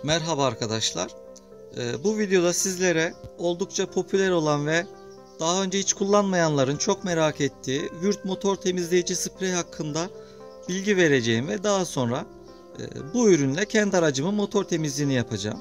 Merhaba arkadaşlar. Bu videoda sizlere oldukça popüler olan ve daha önce hiç kullanmayanların çok merak ettiği Würth motor temizleyici sprey hakkında bilgi vereceğim ve daha sonra bu ürünle kendi aracımın motor temizliğini yapacağım.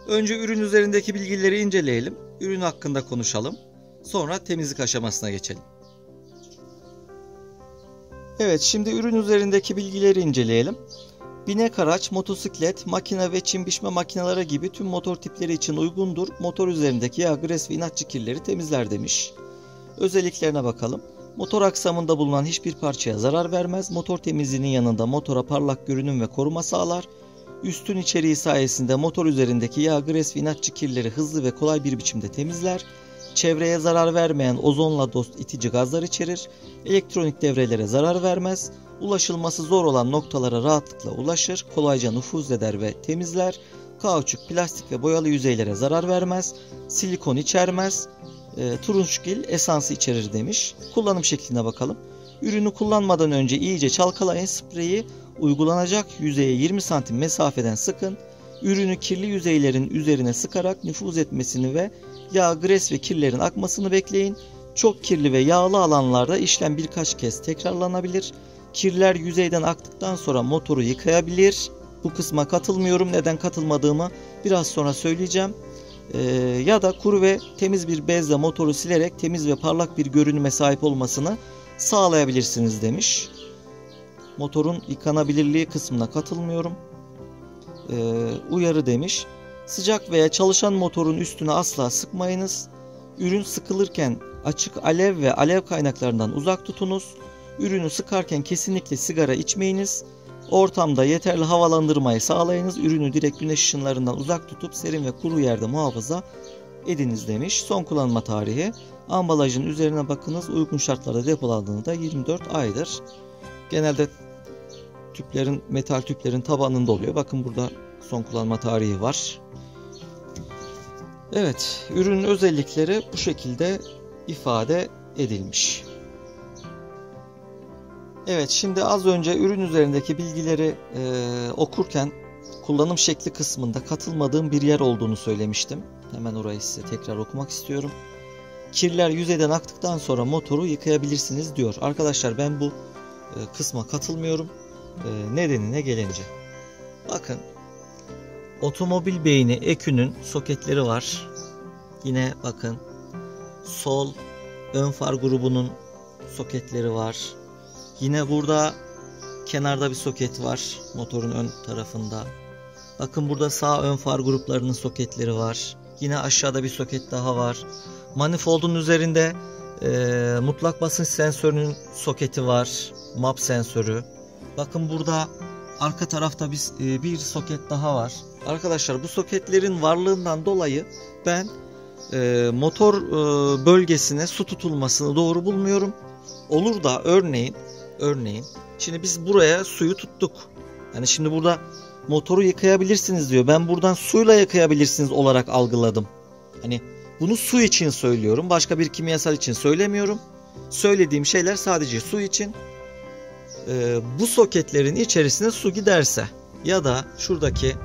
Önce ürün üzerindeki bilgileri inceleyelim, ürün hakkında konuşalım, sonra temizlik aşamasına geçelim. Evet, şimdi ürün üzerindeki bilgileri inceleyelim. Binek araç, motosiklet, makine ve çim biçme makineleri gibi tüm motor tipleri için uygundur. Motor üzerindeki yağ, gres ve inatçı kirleri temizler demiş. Özelliklerine bakalım. Motor aksamında bulunan hiçbir parçaya zarar vermez. Motor temizliğinin yanında motora parlak görünüm ve koruma sağlar. Üstün içeriği sayesinde motor üzerindeki yağ, gres ve inatçı kirleri hızlı ve kolay bir biçimde temizler. Çevreye zarar vermeyen ozonla dost itici gazlar içerir. Elektronik devrelere zarar vermez. Ulaşılması zor olan noktalara rahatlıkla ulaşır. Kolayca nüfuz eder ve temizler. Kauçuk, plastik ve boyalı yüzeylere zarar vermez. Silikon içermez. Turunçgil esansı içerir demiş. Kullanım şekline bakalım. Ürünü kullanmadan önce iyice çalkalayın. Spreyi uygulanacak yüzeye 20 cm mesafeden sıkın. Ürünü kirli yüzeylerin üzerine sıkarak nüfuz etmesini ve yağ, gres ve kirlerin akmasını bekleyin. Çok kirli ve yağlı alanlarda işlem birkaç kez tekrarlanabilir. Kirler yüzeyden aktıktan sonra motoru yıkayabilir. Bu kısma katılmıyorum. Neden katılmadığımı biraz sonra söyleyeceğim. Ya da kuru ve temiz bir bezle motoru silerek temiz ve parlak bir görünüme sahip olmasını sağlayabilirsiniz demiş. Motorun yıkanabilirliği kısmına katılmıyorum. Uyarı demiş. Sıcak veya çalışan motorun üstüne asla sıkmayınız. Ürün sıkılırken açık alev ve alev kaynaklarından uzak tutunuz. Ürünü sıkarken kesinlikle sigara içmeyiniz. Ortamda yeterli havalandırmayı sağlayınız. Ürünü direkt güneş ışınlarından uzak tutup serin ve kuru yerde muhafaza ediniz demiş. Son kullanma tarihi. Ambalajın üzerine bakınız. Uygun şartlarda depolandığında da 24 aydır. Genelde metal tüplerin tabanında oluyor. Bakın burada son kullanma tarihi var. Evet, ürünün özellikleri bu şekilde ifade edilmiş. Evet, şimdi az önce ürün üzerindeki bilgileri okurken kullanım şekli kısmında katılmadığım bir yer olduğunu söylemiştim. Hemen orayı size tekrar okumak istiyorum. Kirler yüzeyden aktıktan sonra motoru yıkayabilirsiniz diyor. Arkadaşlar ben bu kısma katılmıyorum. Nedenine gelince. Bakın, otomobil beyni EKÜ'nün soketleri var. Yine bakın, sol ön far grubunun soketleri var. Yine burada kenarda bir soket var motorun ön tarafında. Bakın burada sağ ön far gruplarının soketleri var. Yine aşağıda bir soket daha var. Manifoldun üzerinde mutlak basınç sensörünün soketi var. MAP sensörü. Bakın burada arka tarafta bir soket daha var. Arkadaşlar bu soketlerin varlığından dolayı ben motor bölgesine su tutulmasını doğru bulmuyorum. Olur da örneğin şimdi biz buraya suyu tuttuk. Yani şimdi burada motoru yıkayabilirsiniz diyor. Ben buradan suyla yıkayabilirsiniz olarak algıladım. Hani bunu su için söylüyorum. Başka bir kimyasal için söylemiyorum. Söylediğim şeyler sadece su için. Bu soketlerin içerisine su giderse ya da şuradaki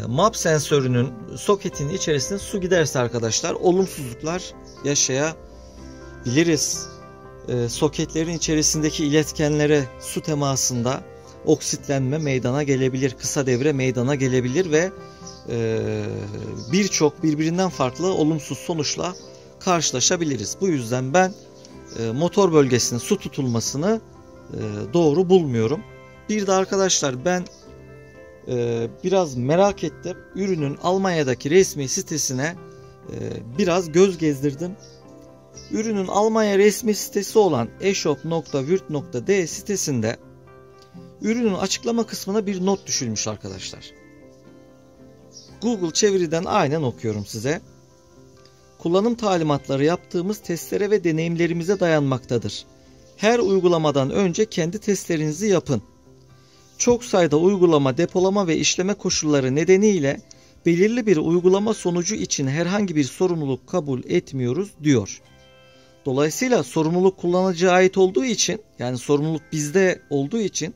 MAP sensörünün soketinin içerisine su giderse arkadaşlar olumsuzluklar yaşayabiliriz. Soketlerin içerisindeki iletkenlere su temasında oksitlenme meydana gelebilir, kısa devre meydana gelebilir ve birçok birbirinden farklı olumsuz sonuçla karşılaşabiliriz. Bu yüzden ben motor bölgesinin su tutulmasını doğru bulmuyorum. Bir de arkadaşlar ben biraz merak ettim. Ürünün Almanya'daki resmi sitesine biraz göz gezdirdim. Ürünün Almanya resmi sitesi olan eshop.würth.de sitesinde ürünün açıklama kısmına bir not düşülmüş arkadaşlar. Google çeviriden aynen okuyorum size. Kullanım talimatları yaptığımız testlere ve deneyimlerimize dayanmaktadır. Her uygulamadan önce kendi testlerinizi yapın. Çok sayıda uygulama, depolama ve işleme koşulları nedeniyle belirli bir uygulama sonucu için herhangi bir sorumluluk kabul etmiyoruz diyor. Dolayısıyla sorumluluk kullanıcıya ait olduğu için, yani sorumluluk bizde olduğu için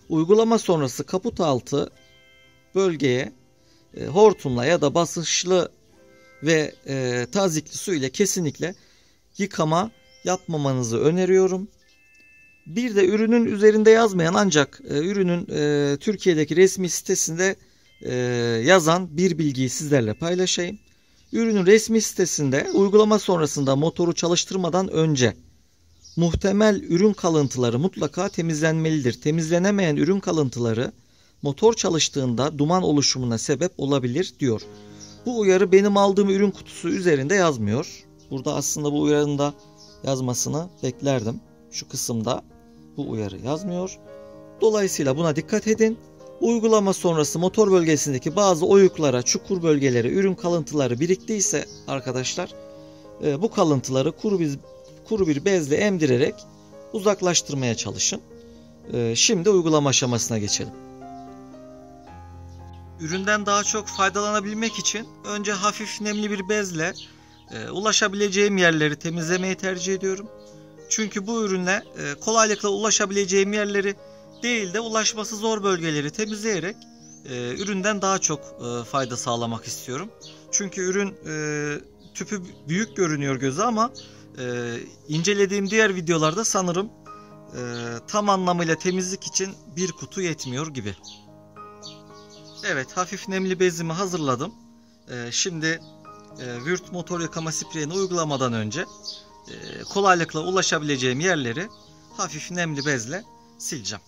uygulama sonrası kaput altı bölgeye hortumla ya da basınçlı ve tazikli su ile kesinlikle yıkama yapmamanızı öneriyorum. Bir de ürünün üzerinde yazmayan ancak ürünün Türkiye'deki resmi sitesinde yazan bir bilgiyi sizlerle paylaşayım. Ürünün resmi sitesinde uygulama sonrasında motoru çalıştırmadan önce muhtemel ürün kalıntıları mutlaka temizlenmelidir. Temizlenemeyen ürün kalıntıları motor çalıştığında duman oluşumuna sebep olabilir diyor. Bu uyarı benim aldığım ürün kutusu üzerinde yazmıyor. Burada aslında bu uyarının da yazmasını beklerdim. Şu kısımda bu uyarı yazmıyor. Dolayısıyla buna dikkat edin. Uygulama sonrası motor bölgesindeki bazı oyuklara, çukur bölgelere ürün kalıntıları biriktiyse arkadaşlar bu kalıntıları kuru bir bezle emdirerek uzaklaştırmaya çalışın. Şimdi uygulama aşamasına geçelim. Üründen daha çok faydalanabilmek için önce hafif nemli bir bezle ulaşabileceğim yerleri temizlemeyi tercih ediyorum. Çünkü bu ürünle kolaylıkla ulaşabileceğim yerleri değil de ulaşması zor bölgeleri temizleyerek üründen daha çok fayda sağlamak istiyorum. Çünkü ürün tüpü büyük görünüyor göze ama incelediğim diğer videolarda sanırım tam anlamıyla temizlik için bir kutu yetmiyor gibi. Evet, hafif nemli bezimi hazırladım. Şimdi Würth motor yıkama spreyini uygulamadan önce kolaylıkla ulaşabileceğim yerleri hafif nemli bezle sileceğim.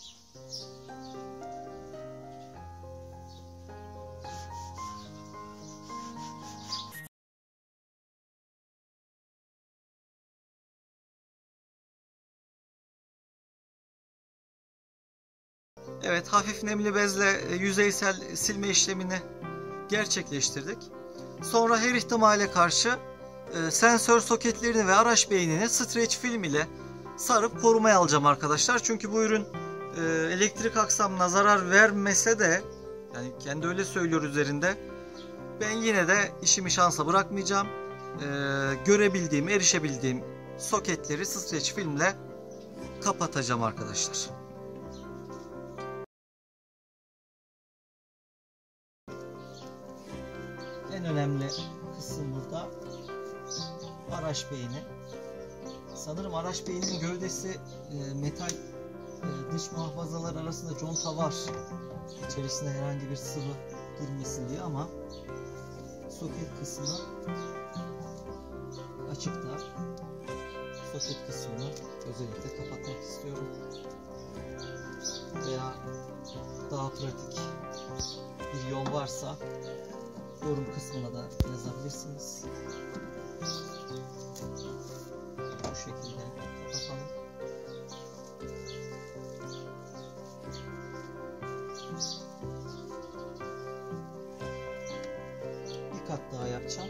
Evet, hafif nemli bezle yüzeysel silme işlemini gerçekleştirdik. Sonra her ihtimale karşı sensör soketlerini ve araç beynini streç film ile sarıp korumaya alacağım arkadaşlar. Çünkü bu ürün elektrik aksamına zarar vermese de, yani kendi öyle söylüyor üzerinde, ben yine de işimi şansa bırakmayacağım. Görebildiğim, erişebildiğim soketleri streç filmle kapatacağım arkadaşlar. En önemli kısım burada araç beyni. Sanırım araç beyninin gövdesi metal dış muhafazalar arasında conta var. İçerisine herhangi bir sıvı girmesin diye, ama soket kısmı açıkta. Soket kısmını özellikle kapatmak istiyorum. Veya daha pratik bir yol varsa yorum kısmına da yazabilirsiniz. Bu şekilde kapatalım. Bir kat daha yapacağım.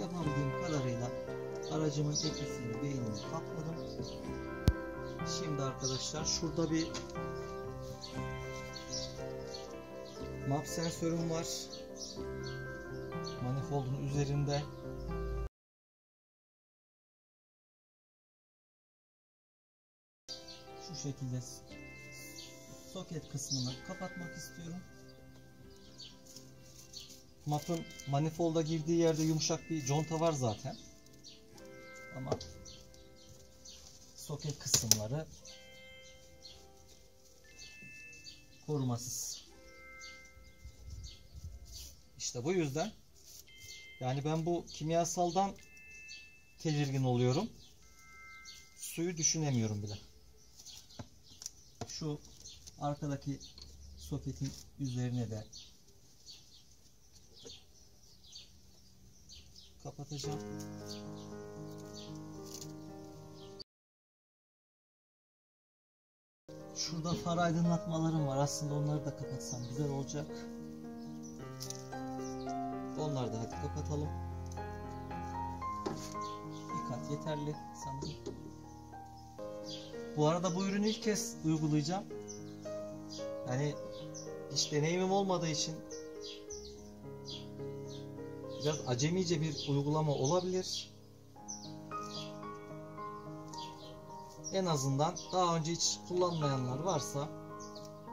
Yapabildiğim kadarıyla aracımın ekisini, beynini kapladım. Şimdi arkadaşlar şurada bir map sensörüm var. Manifoldun üzerinde. Şu şekilde soket kısmını kapatmak istiyorum. Map'ın manifolda girdiği yerde yumuşak bir conta var zaten. Ama soket kısımları korumasız. İşte bu yüzden, yani ben bu kimyasaldan tedirgin oluyorum. Suyu düşünemiyorum bile. Şu arkadaki soketin üzerine de kapatacağım. Şurada far aydınlatmalarım var. Aslında onları da kapatsam güzel olacak. Onları da hadi kapatalım. Bir kat yeterli sanırım. Bu arada bu ürünü ilk kez uygulayacağım. Yani hiç deneyimim olmadığı için biraz acemice bir uygulama olabilir. En azından daha önce hiç kullanmayanlar varsa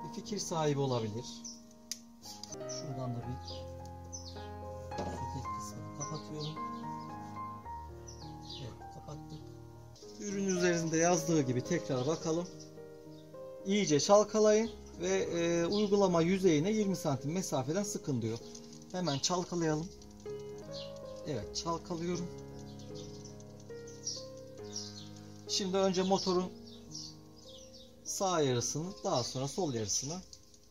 bir fikir sahibi olabilir. Şuradan da bir soket kısmını kapatıyorum. Evet, kapattık. Ürün üzerinde yazdığı gibi tekrar bakalım. İyice çalkalayın ve uygulama yüzeyine 20 santim mesafeden sıkın diyor. Hemen çalkalayalım. Evet, çalkalıyorum. Şimdi önce motorun sağ yarısını, daha sonra sol yarısını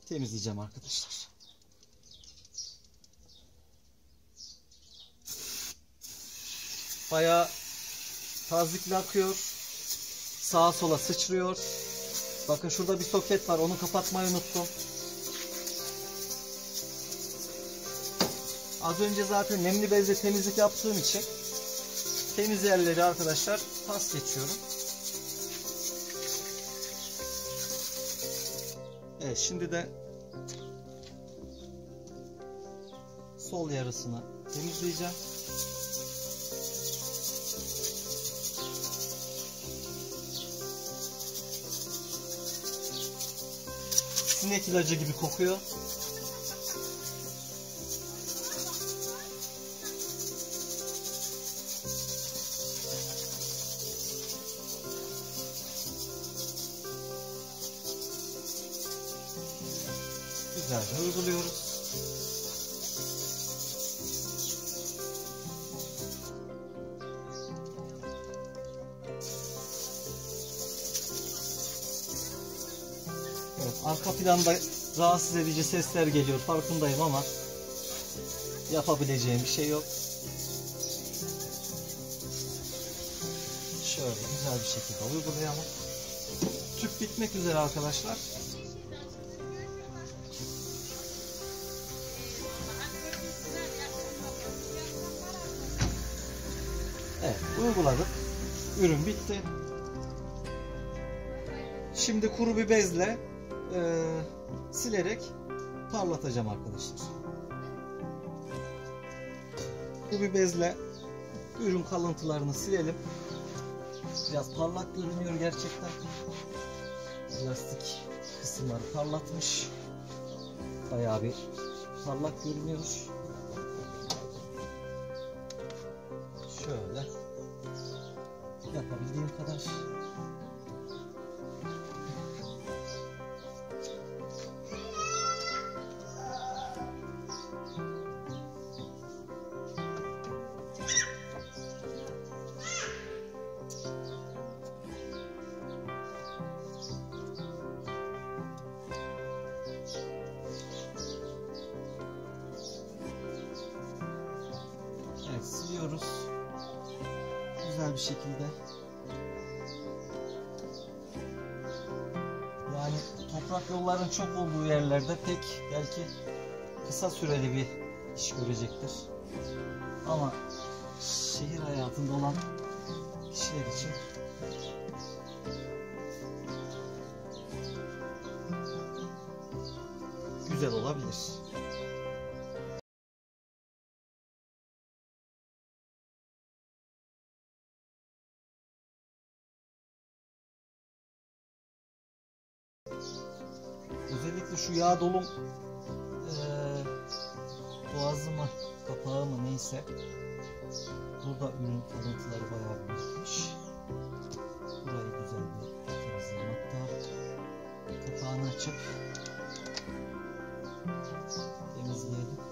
temizleyeceğim arkadaşlar. Bayağı tazikli akıyor. Sağa sola sıçrıyor. Bakın şurada bir soket var. Onu kapatmayı unuttum. Az önce zaten nemli bezle temizlik yaptığım için temiz yerleri arkadaşlar pas geçiyorum. Evet, şimdi de sol yarısını temizleyeceğim. Sinek ilacı gibi kokuyor. Güzelce uyguluyoruz. Evet, arka planda rahatsız edici sesler geliyor, farkındayım ama yapabileceğim bir şey yok. Şöyle güzel bir şekilde uygulayalım. Tüp bitmek üzere arkadaşlar. Evet, uyguladık. Ürün bitti. Şimdi kuru bir bezle silerek parlatacağım arkadaşlar. Kuru bir bezle ürün kalıntılarını silelim. Biraz parlak görünüyor gerçekten. Plastik kısımları parlatmış. Bayağı bir parlak görünüyor. Şöyle yapabildiğim kadar. Evet, siliyoruz. Güzel bir şekilde. Yani toprak yolların çok olduğu yerlerde pek belki kısa süreli bir iş görecektir. Ama şehir hayatında olan kişiler için güzel olabilir. Özellikle şu yağ dolum boğazı mı, kapağı mı neyse, burada ürün kalıntıları bayağı birikmiş. Burayı güzel bir temizleyelim. Hatta kapağını açıp temizleyelim.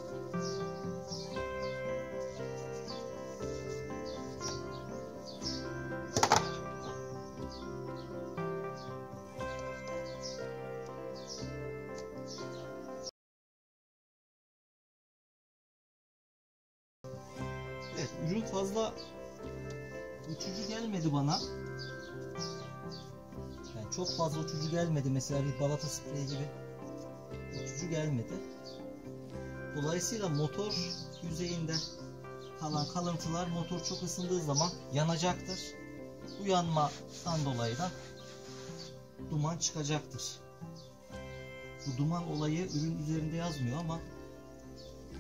Evet, ürün fazla uçucu gelmedi bana. Yani çok fazla uçucu gelmedi. Mesela bir balata spreyi gibi uçucu gelmedi. Dolayısıyla motor yüzeyinde kalan kalıntılar motor çok ısındığı zaman yanacaktır. Bu yanmadan dolayı da duman çıkacaktır. Bu duman olayı ürün üzerinde yazmıyor ama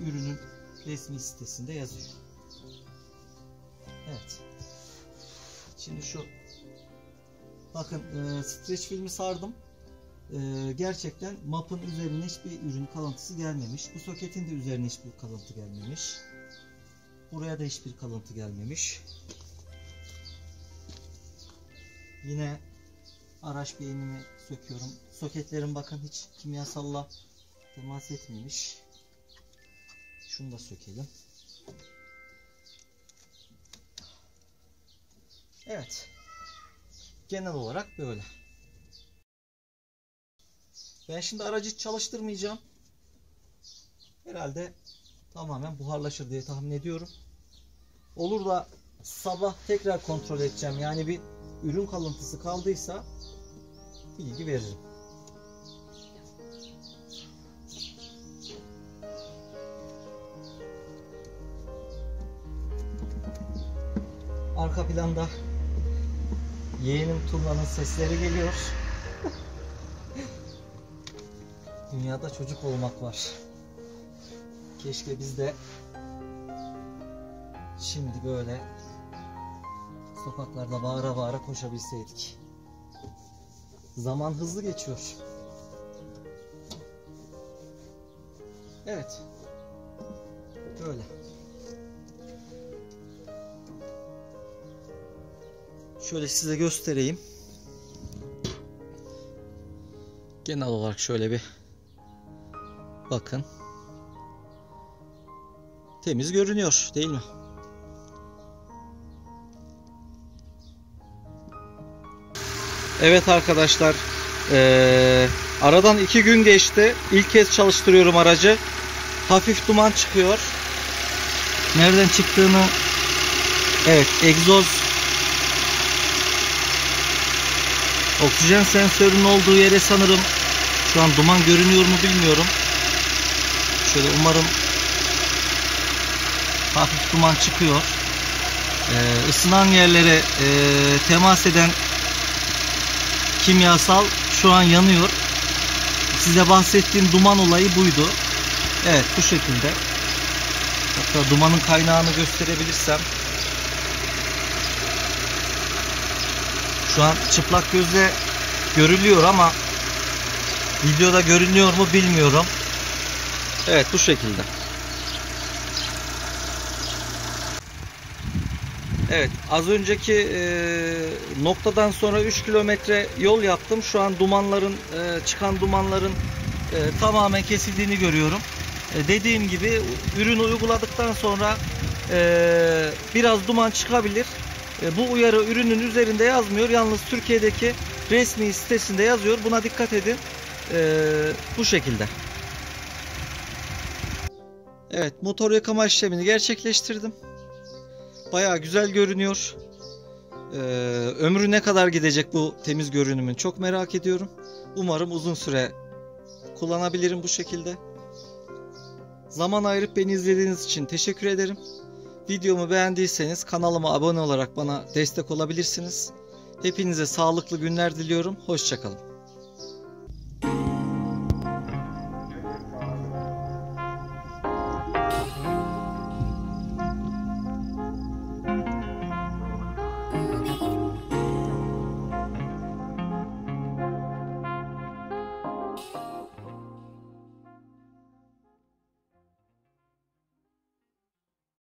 ürünün resmi sitesinde yazıyor. Evet. Şimdi şu bakın streç filmi sardım. Gerçekten map'ın üzerine hiçbir ürün kalıntısı gelmemiş. Bu soketin de üzerine hiçbir kalıntı gelmemiş. Buraya da hiçbir kalıntı gelmemiş. Yine araç beynini söküyorum. Soketlerin bakın hiç kimyasalla temas etmemiş. Şunu da sökelim. Evet. Genel olarak böyle. Ben şimdi aracı çalıştırmayacağım. Herhalde tamamen buharlaşır diye tahmin ediyorum. Olur da sabah tekrar kontrol edeceğim. Yani bir ürün kalıntısı kaldıysa bilgi veririm. Arka planda yeğenim Tuna'nın sesleri geliyor. Dünyada çocuk olmak var. Keşke biz de şimdi böyle sokaklarda bağıra bağıra koşabilseydik. Zaman hızlı geçiyor. Evet. Böyle. Şöyle size göstereyim. Genel olarak şöyle bir bakın. Temiz görünüyor, değil mi? Evet arkadaşlar, aradan 2 gün geçti. İlk kez çalıştırıyorum aracı. Hafif duman çıkıyor. Nereden çıktığını, evet, egzoz, oksijen sensörünün olduğu yere sanırım. Şu an duman görünüyor mu bilmiyorum. Şöyle umarım hafif duman çıkıyor. Isınan yerlere temas eden kimyasal şu an yanıyor. Size bahsettiğim duman olayı buydu. Evet, bu şekilde. Hatta dumanın kaynağını gösterebilirsem. Şu an çıplak gözle görülüyor ama videoda görünüyor mu bilmiyorum. Evet, bu şekilde. Evet, az önceki noktadan sonra 3 kilometre yol yaptım. Şu an dumanların, çıkan dumanların tamamen kesildiğini görüyorum. Dediğim gibi ürünü uyguladıktan sonra biraz duman çıkabilir. Bu uyarı ürünün üzerinde yazmıyor. Yalnız Türkiye'deki resmi sitesinde yazıyor. Buna dikkat edin. Bu şekilde. Evet, motor yıkama işlemini gerçekleştirdim. Bayağı güzel görünüyor. Ömrü ne kadar gidecek bu temiz görünümün çok merak ediyorum. Umarım uzun süre kullanabilirim bu şekilde. Zaman ayırıp beni izlediğiniz için teşekkür ederim. Videomu beğendiyseniz kanalıma abone olarak bana destek olabilirsiniz. Hepinize sağlıklı günler diliyorum. Hoşça kalın.